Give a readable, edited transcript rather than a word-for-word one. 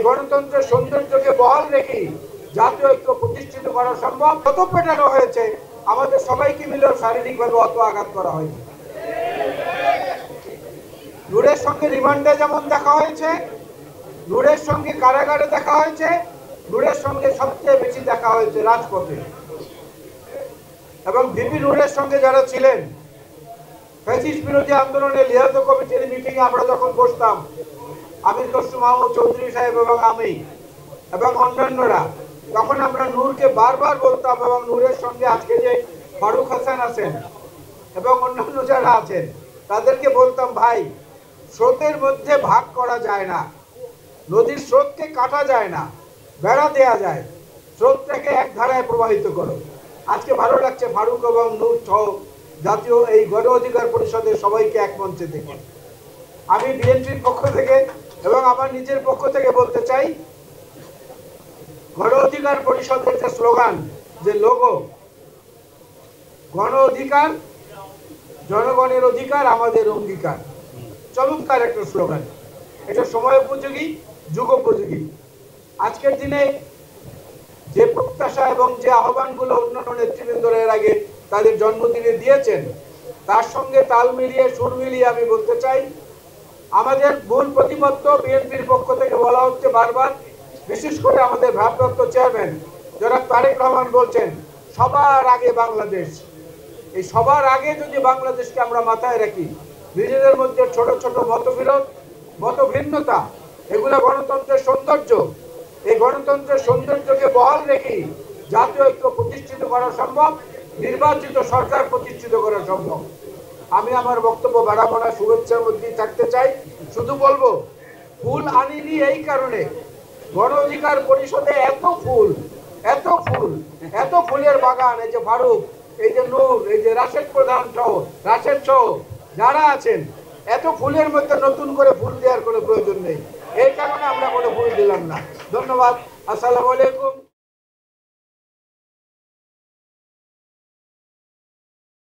গণতন্ত্রের সৌন্দর্যকে বহাল রেখে জাতীয় ঐক্য প্রতিষ্ঠিত করা সম্ভব। কত পেটানো হয়েছে, আমাদের সবাইকে মিলে শারীরিকভাবে অত আঘাত করা হয়েছে। নূরের সঙ্গে রিমান্ডে যেমন দেখা হয়েছে, নূরের সঙ্গে কারাগারে দেখা হয়েছে, নূরের সঙ্গে সবচেয়ে বেশি দেখা হয়েছে রাজপথে। এবং ভিপি নূরের সঙ্গে যারা ছিলেন, ফ্যাসিস্ট বিরোধী আন্দোলনে লিয়াকত কমিটির মিটিংয়ে আমরা যখন বসতাম, আমির খসরু মাহমুদ চৌধুরী সাহেব এবং আমি এবং অন্যান্যরা, তখন আমরা নূরকে বারবার বলতাম এবং নূরের সঙ্গে আজকে যে ফারুক হাসান আছেন এবং অন্যান্য যারা আছেন তাদেরকে বলতাম, ভাই, স্রোতের মধ্যে ভাগ করা যায় না, নদীর স্রোতকে কাটা যায় না, বেড়া দেয়া যায়, স্রোতটাকে এক ধারায় প্রবাহিত করো। আজকে ভালো লাগছে ফারুক এবং নূর সহ জাতীয় এই গণ অধিকার পরিষদের সবাইকে এক মঞ্চে থেকে আমি বিএনপির পক্ষ থেকে এবং আমার নিজের পক্ষ থেকে বলতে চাই, গণ অধিকার পরিষদের যে স্লোগান, যে লোগো, গণ অধিকার, জনগণের অধিকার, আমাদের অঙ্গীকার, চমৎকার একটা স্লোগান। এটা সময় উপযোগী, যুগ উপযোগী। আজকের দিনে যে প্রত্যাশা এবং যে আহ্বানগুলো অন্যান্য নেতৃবৃন্দরা এর আগে তাদের জন্মদিনে দিয়েছেন, তার সঙ্গে তাল মিলিয়ে সুর মিলিয়ে আমি বলতে চাই, আমাদের মূল প্রতিপত্ত বিএনপির পক্ষ থেকে বলা হচ্ছে বারবার, বিশেষ করে আমাদের ভারপ্রাপ্ত চেয়ারম্যান জনাব তারেক রহমান বলছেন সবার আগে বাংলাদেশ। এই সবার আগে যদি বাংলাদেশকে আমরা মাথায় রাখি, নিজেদের মধ্যে ছোট ছোট মতবিরোধ, মতভিন্নতা, এগুলো গণতন্ত্রের সৌন্দর্য, এই গণতন্ত্রের সৌন্দর্যকে বহাল রেখে জাতীয় ঐক্য প্রতিষ্ঠিত করা সম্ভব, নির্বাচিত সরকার প্রতিষ্ঠিত করা সম্ভব। আমি আমার বক্তব্য বাড়াবো না, শুভেচ্ছার মধ্যেই থাকতে চাই। শুধু বলবো, ফুল আনিনি এই কারণে, গণ অধিকার পরিষদে এত ফুল, এত ফুল, এত ফুলের বাগান, এই যে ফারুক, এই যে নূর, এই যে রাশেদ প্রধান সহ, রাশেদ সহ যারা আছেন, এত ফুলের মধ্যে নতুন করে ফুল দেওয়ার কোনো প্রয়োজন নেই। এই কারণে আমরা কোনো ফুল দিলাম না। ধন্যবাদ। আসসালামু আলাইকুম।